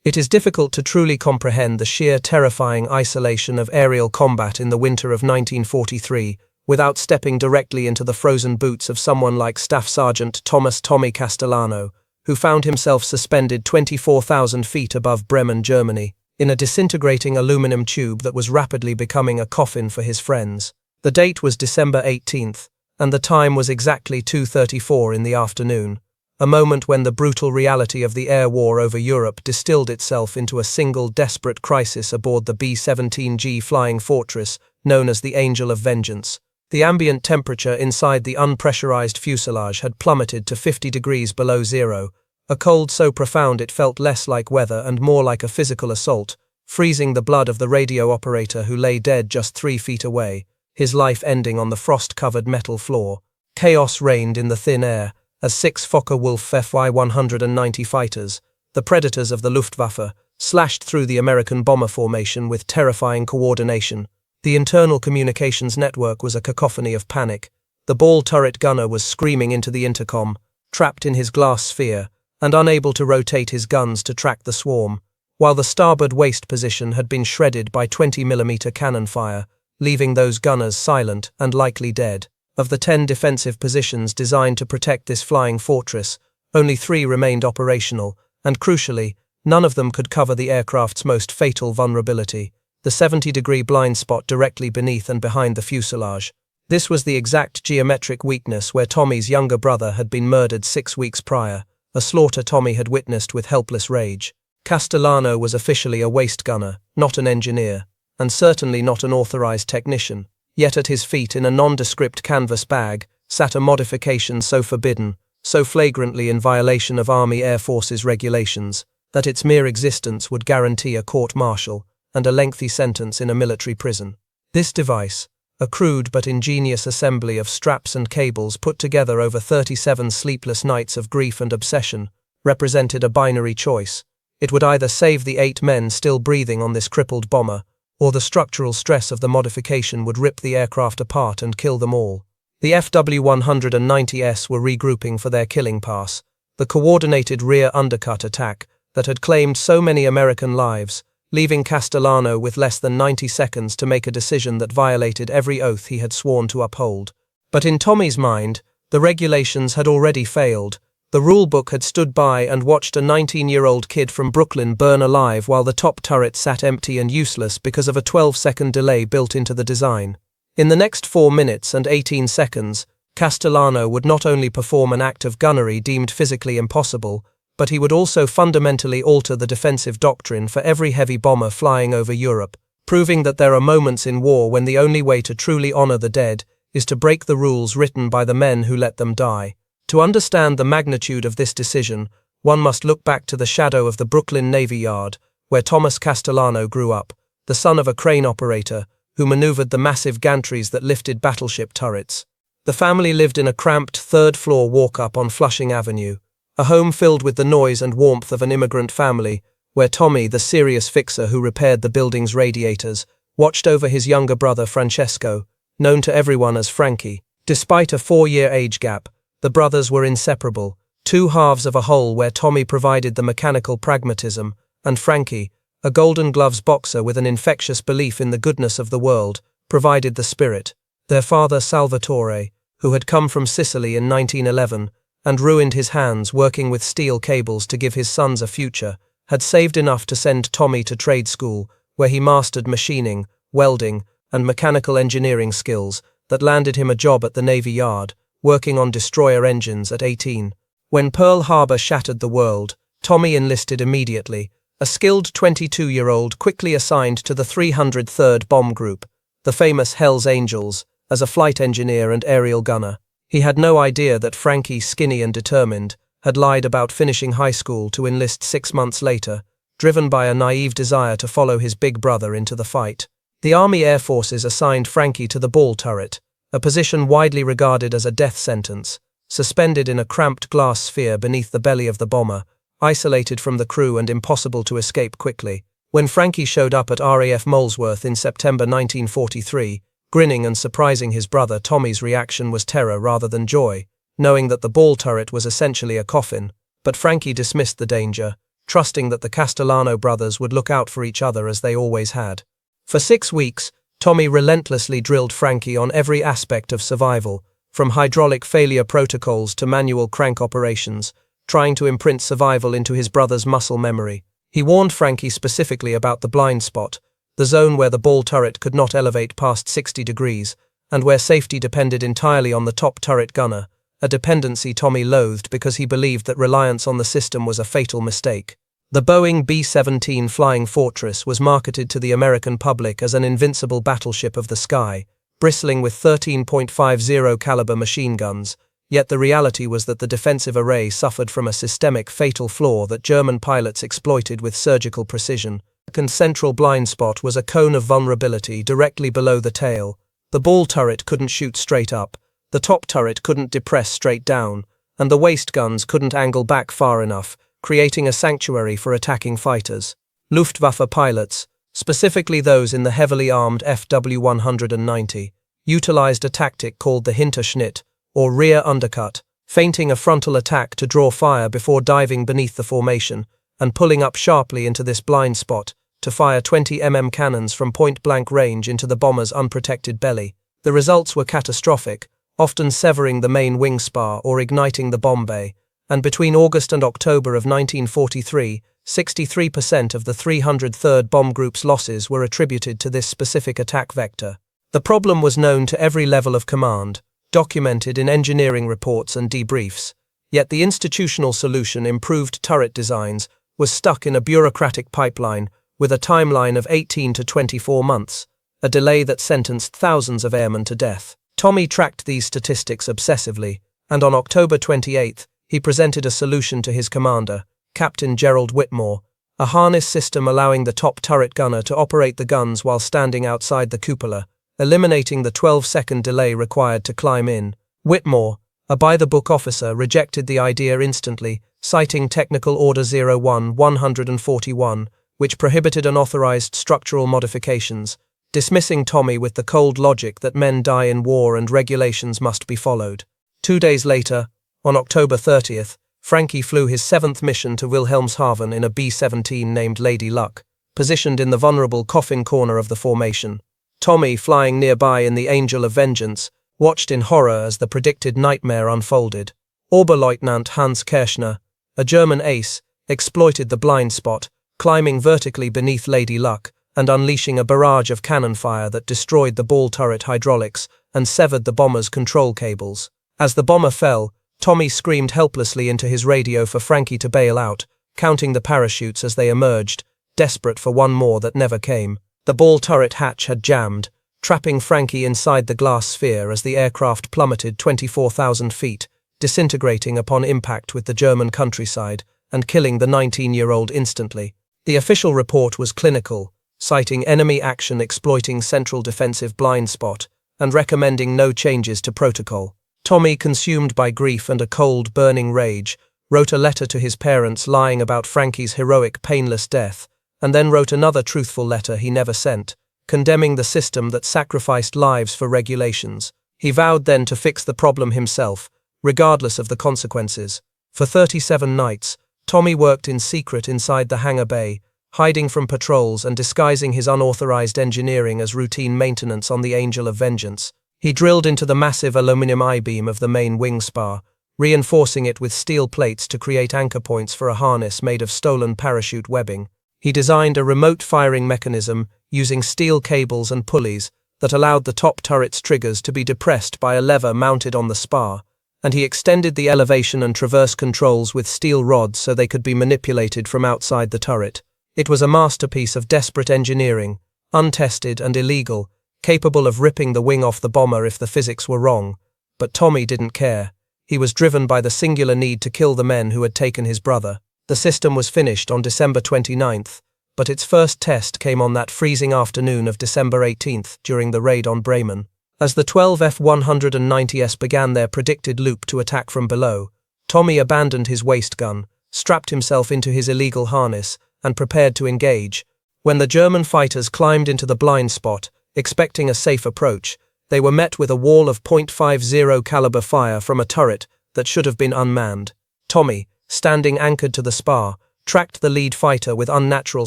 It is difficult to truly comprehend the sheer terrifying isolation of aerial combat in the winter of 1943 without stepping directly into the frozen boots of someone like Staff Sergeant Thomas "Tommy" Castellano, who found himself suspended 24,000 feet above Bremen, Germany, in a disintegrating aluminum tube that was rapidly becoming a coffin for his friends. The date was December 18th, and the time was exactly 2:34 in the afternoon, a moment when the brutal reality of the air war over Europe distilled itself into a single desperate crisis aboard the B-17G flying fortress known as the Angel of Vengeance. The ambient temperature inside the unpressurized fuselage had plummeted to 50 degrees below zero, a cold so profound it felt less like weather and more like a physical assault, freezing the blood of the radio operator who lay dead just 3 feet away, his life ending on the frost-covered metal floor. Chaos reigned in the thin air, as 6 Focke-Wulf Fy-190 fighters, the predators of the Luftwaffe, slashed through the American bomber formation with terrifying coordination. The internal communications network was a cacophony of panic. The ball turret gunner was screaming into the intercom, trapped in his glass sphere, and unable to rotate his guns to track the swarm, while the starboard waist position had been shredded by 20mm cannon fire, leaving those gunners silent and likely dead. Of the 10 defensive positions designed to protect this flying fortress, only 3 remained operational, and crucially, none of them could cover the aircraft's most fatal vulnerability, the 70-degree blind spot directly beneath and behind the fuselage. This was the exact geometric weakness where Tommy's younger brother had been murdered 6 weeks prior, a slaughter Tommy had witnessed with helpless rage. Castellano was officially a waist gunner, not an engineer, and certainly not an authorized technician, yet at his feet in a nondescript canvas bag sat a modification so forbidden, so flagrantly in violation of Army Air Force's regulations, that its mere existence would guarantee a court-martial and a lengthy sentence in a military prison. This device, a crude but ingenious assembly of straps and cables put together over 37 sleepless nights of grief and obsession, represented a binary choice. It would either save the 8 men still breathing on this crippled bomber, or the structural stress of the modification would rip the aircraft apart and kill them all. The FW-190s were regrouping for their killing pass, the coordinated rear undercut attack that had claimed so many American lives, leaving Castellano with less than 90 seconds to make a decision that violated every oath he had sworn to uphold. But in Tommy's mind, the regulations had already failed. The rulebook had stood by and watched a 19-year-old kid from Brooklyn burn alive while the top turret sat empty and useless because of a 12-second delay built into the design. In the next 4 minutes and 18 seconds, Castellano would not only perform an act of gunnery deemed physically impossible, but he would also fundamentally alter the defensive doctrine for every heavy bomber flying over Europe, proving that there are moments in war when the only way to truly honor the dead is to break the rules written by the men who let them die. To understand the magnitude of this decision, one must look back to the shadow of the Brooklyn Navy Yard, where Thomas Castellano grew up, the son of a crane operator who maneuvered the massive gantries that lifted battleship turrets. The family lived in a cramped third-floor walk-up on Flushing Avenue, a home filled with the noise and warmth of an immigrant family, where Tommy, the serious fixer who repaired the building's radiators, watched over his younger brother Francesco, known to everyone as Frankie. Despite a 4-year age gap, the brothers were inseparable, 2 halves of a whole where Tommy provided the mechanical pragmatism, and Frankie, a Golden Gloves boxer with an infectious belief in the goodness of the world, provided the spirit. Their father Salvatore, who had come from Sicily in 1911, and ruined his hands working with steel cables to give his sons a future, had saved enough to send Tommy to trade school, where he mastered machining, welding, and mechanical engineering skills that landed him a job at the Navy Yard, working on destroyer engines at 18. When Pearl Harbor shattered the world, Tommy enlisted immediately, a skilled 22-year-old quickly assigned to the 303rd Bomb Group, the famous Hells Angels, as a flight engineer and aerial gunner. He had no idea that Frankie, skinny and determined, had lied about finishing high school to enlist 6 months later, driven by a naive desire to follow his big brother into the fight. The Army Air Forces assigned Frankie to the ball turret, a position widely regarded as a death sentence, suspended in a cramped glass sphere beneath the belly of the bomber, isolated from the crew and impossible to escape quickly. When Frankie showed up at RAF Molesworth in September 1943, grinning and surprising his brother, Tommy's reaction was terror rather than joy, knowing that the ball turret was essentially a coffin. But Frankie dismissed the danger, trusting that the Castellano brothers would look out for each other as they always had. For 6 weeks, Tommy relentlessly drilled Frankie on every aspect of survival, from hydraulic failure protocols to manual crank operations, trying to imprint survival into his brother's muscle memory. He warned Frankie specifically about the blind spot, the zone where the ball turret could not elevate past 60 degrees, and where safety depended entirely on the top turret gunner, a dependency Tommy loathed because he believed that reliance on the system was a fatal mistake. The Boeing B-17 Flying Fortress was marketed to the American public as an invincible battleship of the sky, bristling with 13.50 caliber machine guns, yet the reality was that the defensive array suffered from a systemic fatal flaw that German pilots exploited with surgical precision. The central blind spot was a cone of vulnerability directly below the tail. The ball turret couldn't shoot straight up, the top turret couldn't depress straight down, and the waist guns couldn't angle back far enough, creating a sanctuary for attacking fighters. Luftwaffe pilots, specifically those in the heavily armed WWII, utilized a tactic called the Hinterschnitt, or rear undercut, feinting a frontal attack to draw fire before diving beneath the formation and pulling up sharply into this blind spot to fire 20 cannons from point-blank range into the bomber's unprotected belly. The results were catastrophic, often severing the main wing spar or igniting the bomb bay, and between August and October of 1943, 63% of the 303rd Bomb Group's losses were attributed to this specific attack vector. The problem was known to every level of command, documented in engineering reports and debriefs, yet the institutional solution, improved turret designs, was stuck in a bureaucratic pipeline with a timeline of 18 to 24 months, a delay that sentenced thousands of airmen to death. Tommy tracked these statistics obsessively, and on October 28, he presented a solution to his commander, Captain Gerald Whitmore, a harness system allowing the top turret gunner to operate the guns while standing outside the cupola, eliminating the 12-second delay required to climb in. Whitmore, a by-the-book officer, rejected the idea instantly, citing Technical Order 01-141, which prohibited unauthorized structural modifications, dismissing Tommy with the cold logic that men die in war and regulations must be followed. 2 days later, on October 30th, Frankie flew his 7th mission to Wilhelmshaven in a B-17 named Lady Luck, positioned in the vulnerable coffin corner of the formation. Tommy, flying nearby in the Angel of Vengeance, watched in horror as the predicted nightmare unfolded. Oberleutnant Hans Kirschner, a German ace, exploited the blind spot, climbing vertically beneath Lady Luck and unleashing a barrage of cannon fire that destroyed the ball turret hydraulics and severed the bomber's control cables. As the bomber fell, Tommy screamed helplessly into his radio for Frankie to bail out, counting the parachutes as they emerged, desperate for one more that never came. The ball turret hatch had jammed, trapping Frankie inside the glass sphere as the aircraft plummeted 24,000 feet, disintegrating upon impact with the German countryside and killing the 19-year-old instantly. The official report was clinical, citing enemy action exploiting central defensive blind spot and recommending no changes to protocol. Tommy, consumed by grief and a cold, burning rage, wrote a letter to his parents lying about Frankie's heroic, painless death, and then wrote another truthful letter he never sent, condemning the system that sacrificed lives for regulations. He vowed then to fix the problem himself, regardless of the consequences. For 37 nights, Tommy worked in secret inside the hangar bay, hiding from patrols and disguising his unauthorized engineering as routine maintenance on the Angel of Vengeance. He drilled into the massive aluminum I-beam of the main wing spar, reinforcing it with steel plates to create anchor points for a harness made of stolen parachute webbing. He designed a remote firing mechanism using steel cables and pulleys that allowed the top turret's triggers to be depressed by a lever mounted on the spar, and he extended the elevation and traverse controls with steel rods so they could be manipulated from outside the turret. It was a masterpiece of desperate engineering, untested and illegal, capable of ripping the wing off the bomber if the physics were wrong. But Tommy didn't care. He was driven by the singular need to kill the men who had taken his brother. The system was finished on December 29th, but its first test came on that freezing afternoon of December 18th during the raid on Bremen. As the 12 F-190s began their predicted loop to attack from below, Tommy abandoned his waist gun, strapped himself into his illegal harness, and prepared to engage. When the German fighters climbed into the blind spot, expecting a safe approach, they were met with a wall of .50 caliber fire from a turret that should have been unmanned. Tommy, standing anchored to the spar, tracked the lead fighter with unnatural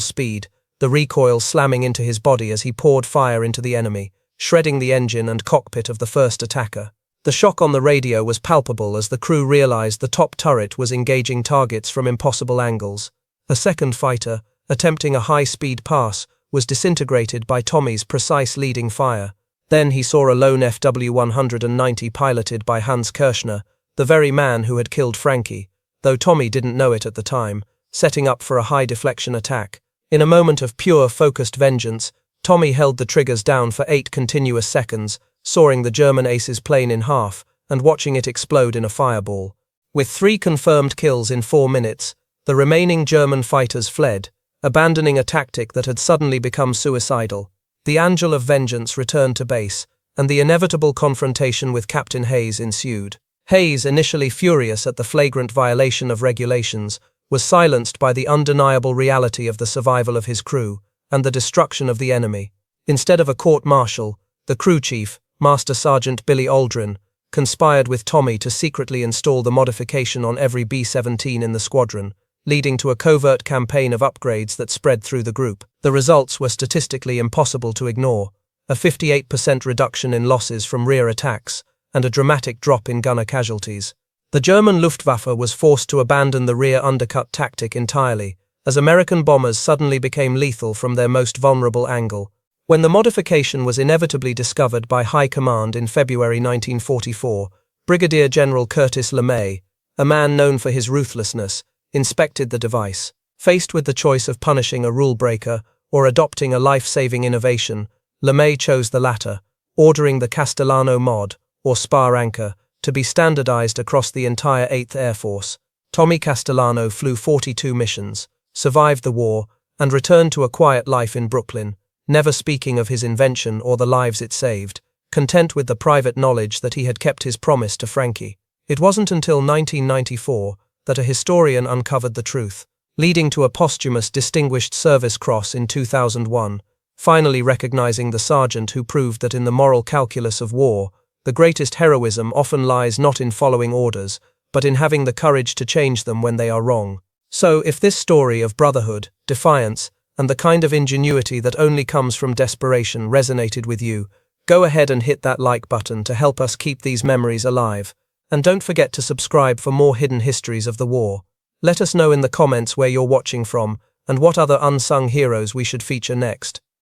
speed, the recoil slamming into his body as he poured fire into the enemy, shredding the engine and cockpit of the first attacker. The shock on the radio was palpable as the crew realized the top turret was engaging targets from impossible angles. A second fighter, attempting a high-speed pass, was disintegrated by Tommy's precise leading fire. Then he saw a lone FW-190 piloted by Hans Kirschner, the very man who had killed Frankie, though Tommy didn't know it at the time, setting up for a high-deflection attack. In a moment of pure, focused vengeance, Tommy held the triggers down for 8 continuous seconds, sawing the German ace's plane in half and watching it explode in a fireball. With 3 confirmed kills in 4 minutes, the remaining German fighters fled, abandoning a tactic that had suddenly become suicidal. The Angel of Vengeance returned to base, and the inevitable confrontation with Captain Hayes ensued. Hayes, initially furious at the flagrant violation of regulations, was silenced by the undeniable reality of the survival of his crew and the destruction of the enemy. Instead of a court-martial, the crew chief, Master Sergeant Billy Aldrin, conspired with Tommy to secretly install the modification on every B-17 in the squadron, leading to a covert campaign of upgrades that spread through the group. The results were statistically impossible to ignore: a 58% reduction in losses from rear attacks and a dramatic drop in gunner casualties. The German Luftwaffe was forced to abandon the rear undercut tactic entirely, as American bombers suddenly became lethal from their most vulnerable angle. When the modification was inevitably discovered by High Command in February 1944, Brigadier General Curtis LeMay, a man known for his ruthlessness, inspected the device. Faced with the choice of punishing a rule breaker or adopting a life-saving innovation, LeMay chose the latter, ordering the Castellano mod, or spar anchor, to be standardized across the entire 8th Air Force. Tommy Castellano flew 42 missions, survived the war, and returned to a quiet life in Brooklyn, never speaking of his invention or the lives it saved, content with the private knowledge that he had kept his promise to Frankie. It wasn't until 1994 that a historian uncovered the truth, leading to a posthumous Distinguished Service Cross in 2001, finally recognizing the sergeant who proved that in the moral calculus of war, the greatest heroism often lies not in following orders, but in having the courage to change them when they are wrong. So, if this story of brotherhood, defiance, and the kind of ingenuity that only comes from desperation resonated with you, go ahead and hit that like button to help us keep these memories alive. And don't forget to subscribe for more hidden histories of the war. Let us know in the comments where you're watching from and what other unsung heroes we should feature next.